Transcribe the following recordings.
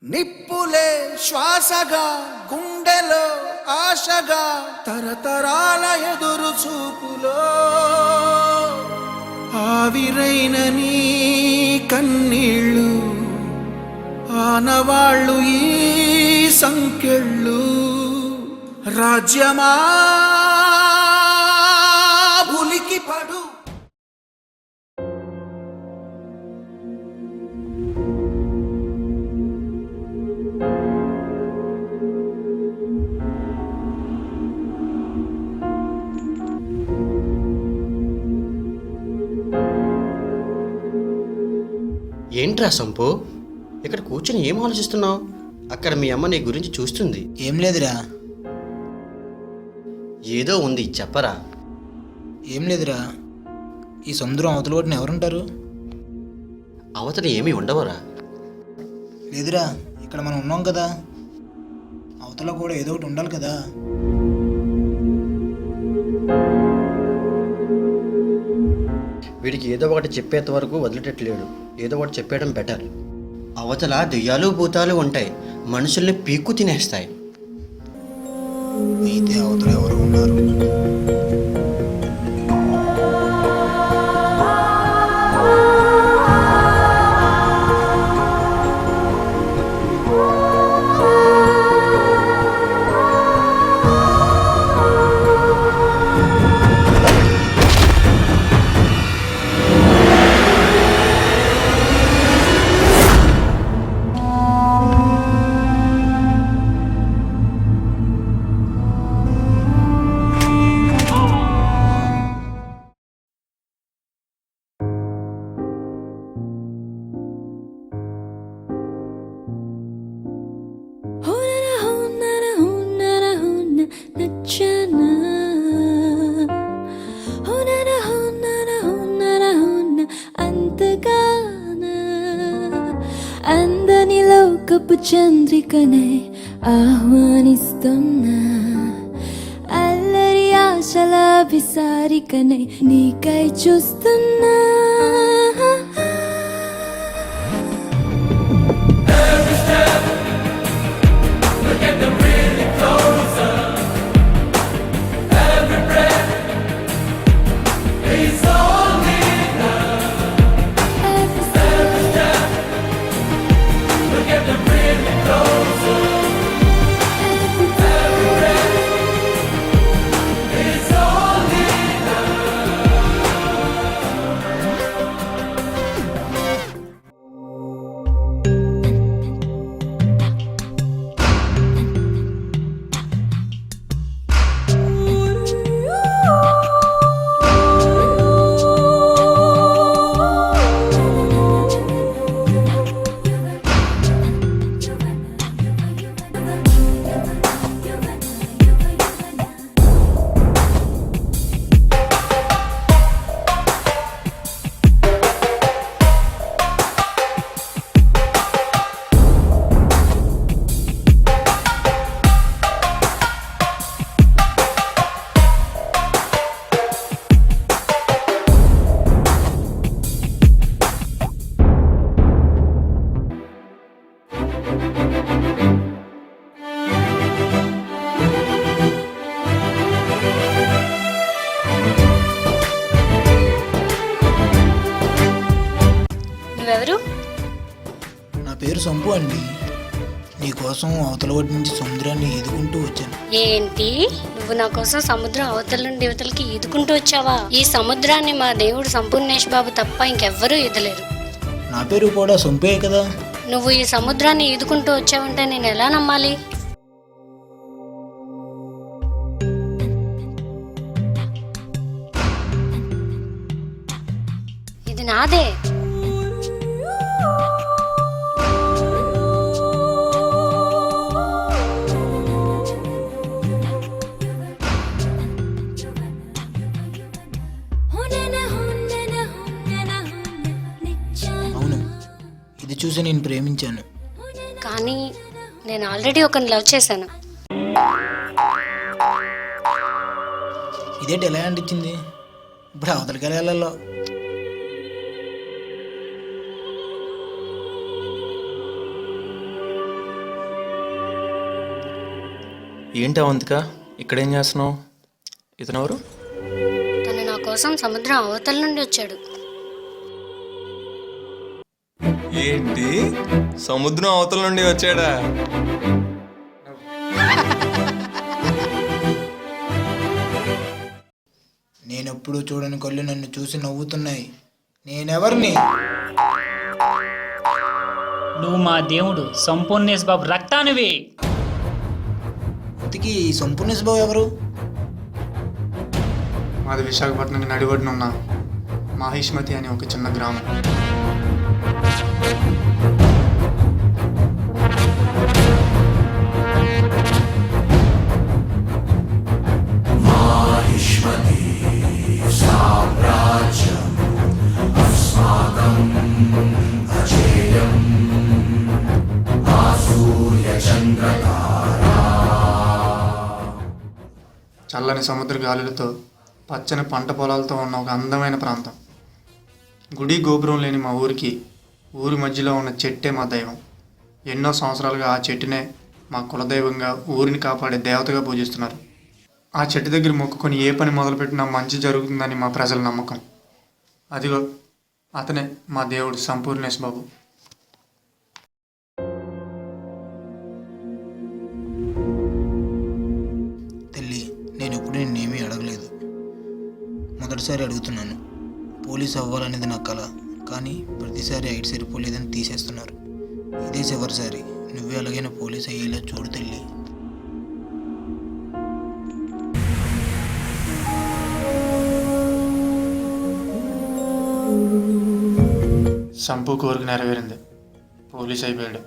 నిప్పులే శ్వాసగా గుండెలో ఆశగా తరతరాల ఎదురు చూపులో ఆవిరైన నీ కన్నీళ్ళు ఆనవాళ్ళు ఈ సంకెళ్ళు రాజ్యమా ఉలికి పడు. ఏంట్రా సంపు, ఇక్కడ కూర్చొని ఏం ఆలోచిస్తున్నావు? అక్కడ మీ అమ్మ నీ గురించి చూస్తుంది. ఏం లేదురా. ఏదో ఉంది, చెప్పరా. ఏం లేదురా, ఈ సముద్రం అవతల ఒడ్డున ఎవరుంటారు? అవతల ఏమీ ఉండవరా. లేదురా, ఇక్కడ మనం ఉన్నాం కదా, అవతల కూడా ఏదో ఒకటి ఉండాలి కదా. వీడికి ఏదో ఒకటి చెప్పేంత వరకు వదిలేటట్లేడు. ఏదో ఒకటి చెప్పేయడం బెటర్. అవతల దెయ్యాలు భూతాలు ఉంటాయి, మనుషుల్ని పీక్కు తినేస్తాయి. అయితే అవతల ఎవరు ఉన్నారు? అందని లోకపు చంద్రికనే ఆహ్వానిస్తున్నా, అల్లరి ఆశల విసారికనే నీకై చూస్తున్నా. నువ్వెవరు? నా పేరు సంపు అండి. నీకోసం అవతల ఒడ్డు నుంచి సముద్రాన్ని ఈదుకుంటూ వచ్చాను. ఏంటి, నువ్వు నా కోసం సముద్రం అవతల నుండి యువతలకి ఈదుకుంటూ వచ్చావా? ఈ సముద్రాన్ని మా దేవుడు సంపూర్ణేష్ బాబు తప్ప ఇంకెవ్వరూ ఈదలేరు. నా పేరు కూడా సంపే కదా. నువ్వు ఈ సముద్రాన్ని ఈదుకుంటూ వచ్చావంటే నేను ఎలా నమ్మాలి? ఇది నాదే. అవును, ఇది చూసి నేను ప్రేమించాను. కానీ నేను ఆల్రెడీ ఒకరిని లవ్ చేశాను. ఇదేంటి ఎలా అనిపించింది? ఇప్పుడు అవతలికి వెళ్ళాలో ఏంటి అవంతిక ఇక్కడేం చేస్తున్నావు? ఇతనెవరు? తను నా కోసం సముద్రం అవతల నుండి వచ్చాడు. ఏంటి సముద్రం అవతల నుండి వచ్చాడా? నేనెప్పుడు చూడని కళ్ళు నన్ను చూసి నవ్వుతున్నాయి. నేనెవరిని? నువ్వు మా దేవుడు సంపూర్ణేశ్ బాబు రక్తానివి. ఇంతకీ ఈ సంపూర్ణేశ్ బాబు ఎవరు? మాది విశాఖపట్నం నడిబడిన ఉన్న మాహిష్మతి అనే ఒక చిన్న గ్రామం. చల్లని సముద్ర గాలులతో పచ్చని పంట పొలాలతో ఉన్న ఒక అందమైన ప్రాంతం. గుడి గోపురం లేని మా ఊరికి ఊరి మధ్యలో ఉన్న చెట్టే మా దైవం. ఎన్నో సంవత్సరాలుగా ఆ చెట్టునే మా కులదైవంగా ఊరిని కాపాడే దేవతగా పూజిస్తున్నారు. ఆ చెట్టు దగ్గర మొక్కుకొని ఏ పని మొదలుపెట్టినా మంచి జరుగుతుందని మా ప్రజల నమ్మకం. అదిగో అతనే మా దేవుడు సంపూర్ణేశ్ బాబు. తల్లి, నేను ఎప్పుడు నిన్నేమీ అడగలేదు. మొదటిసారి అడుగుతున్నాను. పోలీస్ అవ్వాలనేది నా కళ, కానీ ప్రతిసారి ఐట్ సరిపోలేదని తీసేస్తున్నారు. ఇదే చివరిసారి. నువ్వే అలాగైనా పోలీస్ అయ్యేలా చూడు తల్లి. సంపు కోరిక నెరవేరింది. పోలీస్ అయిపోయాడు.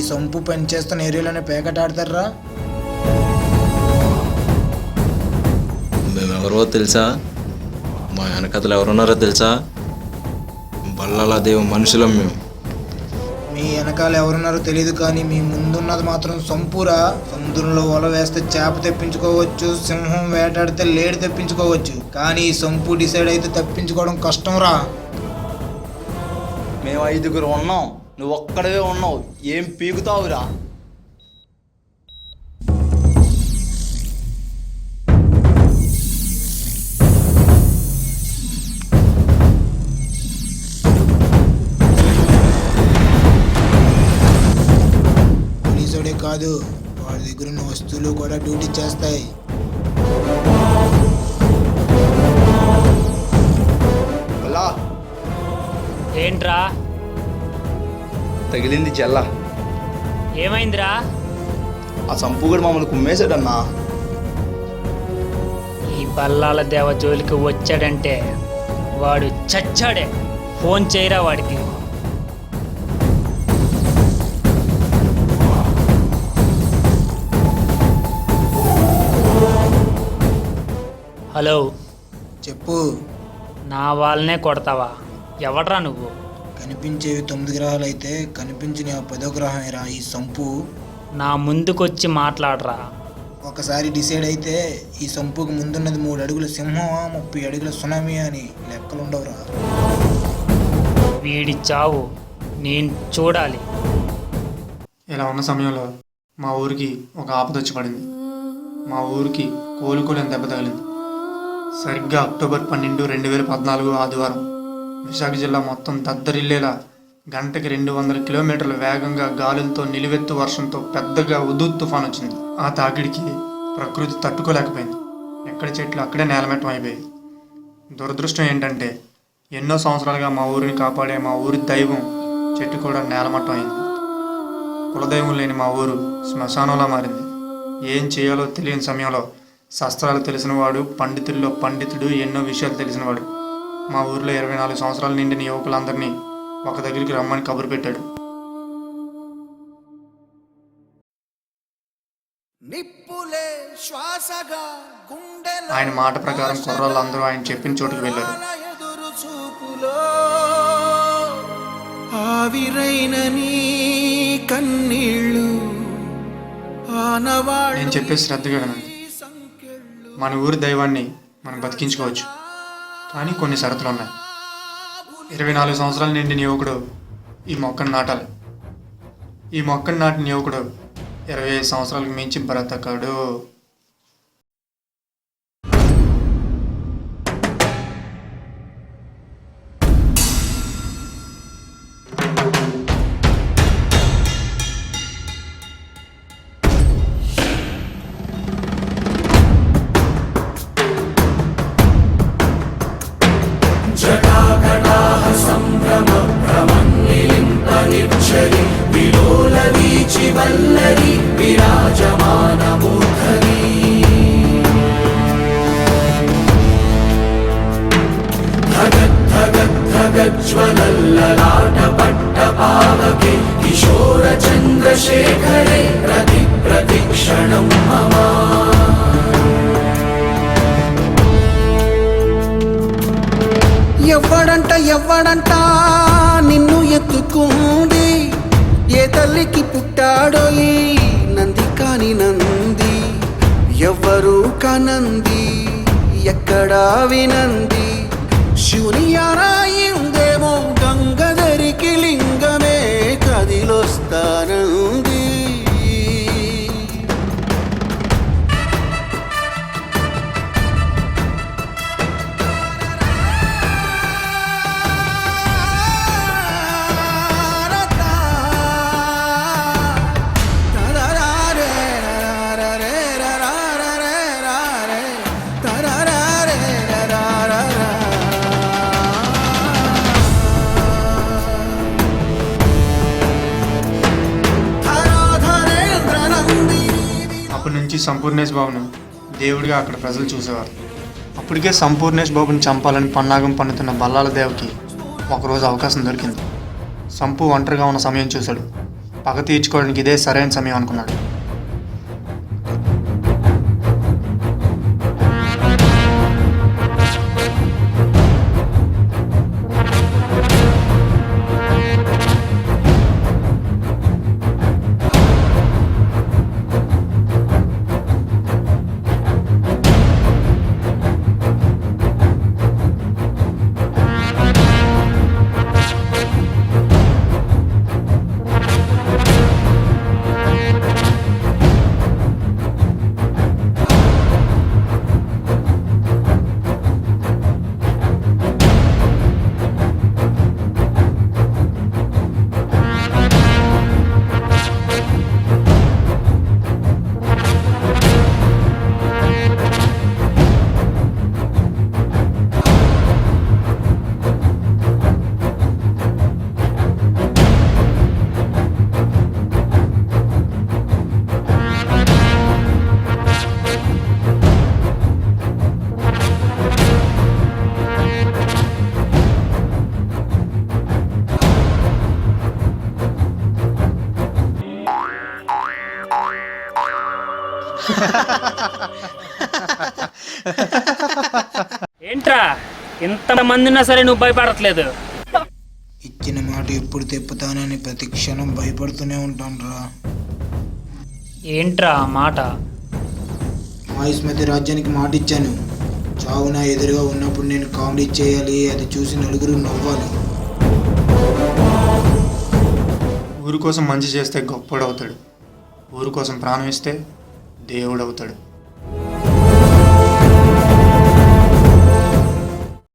సంపు పని చేస్తున్న ఏరియాలోనే పేకట ఆడతారా? మేమెవరో తెలుసా? మా వెనకతలు ఎవరున్నారో తెలుసా? బల్లలా దేవు మనుషులం మేము. మీ వెనకాల ఎవరున్నారో తెలియదు, కానీ మీ ముందున్నది మాత్రం సంపురా. సముద్రంలో వల వేస్తే చేప తెప్పించుకోవచ్చు, సింహం వేటాడితే లేడి తెప్పించుకోవచ్చు, కానీ సంపు డిసైడ్ అయితే తప్పించుకోవడం కష్టంరా. మేము 5గురు ఉన్నాం, నువ్వు ఒక్కడవే ఉన్నావు. ఏం పీకుతావురా? పోలీసుడే కాదు, వాడి దగ్గర ఉన్న వస్తువులు కూడా డ్యూటీ చేస్తాయి. ఏంట్రా తగిలింది జల్ల. ఏమైందిరా? ఆ సంపుగడు మమ్మల్ని కుమ్మేశాడన్నా. ఈ బల్లాల దేవ జోలికి వచ్చాడంటే వాడు చచ్చాడే. ఫోన్ చేయరా వాడికి. హలో, చెప్పు. నా వాళ్ళనే కొడతావా? ఎవడ్రా నువ్వు? కనిపించేవి 9 గ్రహాలు అయితే కనిపించిన 10వ గ్రహమేరా ఈ సంపు. నా ముందుకొచ్చి మాట్లాడరా. ఒకసారి డిసైడ్ అయితే ఈ సంపుకు ముందున్నది 3 అడుగుల సింహం, 30 అడుగుల సునామీ అని లెక్కలుండవురా. వీడి చావు నేను చూడాలి. ఇలా ఉన్న సమయంలో మా ఊరికి ఒక ఆపద వచ్చి పడింది. మా ఊరికి కోలుకోలేని దెబ్బ తగిలింది. సరిగ్గా అక్టోబర్ 12, 2014 ఆదివారం విశాఖ జిల్లా మొత్తం దద్దరిల్లేలా గంటకి 200 కిలోమీటర్ల వేగంగా గాలులతో నిలువెత్తు వర్షంతో పెద్దగా ఉదూ తుఫాన్ వచ్చింది. ఆ తాకిడికి ప్రకృతి తట్టుకోలేకపోయింది. ఎక్కడ చెట్లు అక్కడే నేలమట్టం అయిపోయాయి. దురదృష్టం ఏంటంటే ఎన్నో సంవత్సరాలుగా మా ఊరిని కాపాడే మా ఊరి దైవం చెట్టు కూడా నేలమట్టం అయింది. కులదైవం లేని మా ఊరు శ్మశానంలా మారింది. ఏం చేయాలో తెలియని సమయంలో శస్త్రాలు తెలిసినవాడు, పండితుల్లో పండితుడు, ఎన్నో విషయాలు తెలిసినవాడు మా ఊరిలో 24 సంవత్సరాలు నిండిన యువకులందరినీ ఒక దగ్గరికి రమ్మని కబురు పెట్టాడు. నిప్పులే శ్వాసగా గుండెలో ఆయన మాట ప్రకారం కుర్రాళ్ళందరూ ఆయన చెప్పిన చోటుకు వెళ్ళారు. ఎదురు చూపులో ఆవిరైన నీ కన్నీళ్ళు ఆనవాళ్ళు. నేను చెప్పే శ్రద్ధగా వినండి. మన ఊరి దైవాన్ని మనం బతికించుకోవచ్చు, కానీ కొన్ని షరతులు ఉన్నాయి. 24 సంవత్సరాలు నిండిన యువకుడు ఈ మొక్కను నాటాలి. ఈ మొక్కను నాటిన యువకుడు 25 సంవత్సరాలకు మించి బ్రతకడు. ఎవ్వడంట నిన్ను ఎత్తుకుంది, ఏ తల్లికి పుట్టాడో ఈ నంది కాని నంది. ఎవ్వరు కనంది ఎక్కడా వినంది, శివుని ఆరాయిందేమో గంగధరికి లింగమే కదిలొస్తానంది. అప్పటి నుంచి సంపూర్ణేష్ బాబును దేవుడిగా అక్కడ ప్రజలు చూసేవారు. అప్పటికే సంపూర్ణేష్ బాబుని చంపాలని పన్నాగం పన్నుతున్న బల్లాల దేవకి ఒకరోజు అవకాశం దొరికింది. సంపు ఒంటరిగా ఉన్న సమయం చూశాడు. పగ తీర్చుకోవడానికి ఇదే సరైన సమయం అనుకున్నాడు. ఏంట్రా ఇంతమంది ఉన్నా సరే నువ్వు భయపడట్లేదు? ఇచ్చిన మాట ఎప్పుడు తెప్పుతానని ప్రతి క్షణం భయపడుతూనే ఉంటానురా. ఏంట్రా ఆ మాట? మాయుస్మతి రాజ్యానికి మాట ఇచ్చాను. చావు నా ఎదురుగా ఉన్నప్పుడు నేను కామెడీ చేయాలి, అది చూసి నలుగురు నవ్వాలి. ఊరు కోసం మంచి చేస్తే గొప్పడవుతాడు, ఊరు కోసం ప్రాణం ఇస్తే దేవుడవుతాడు.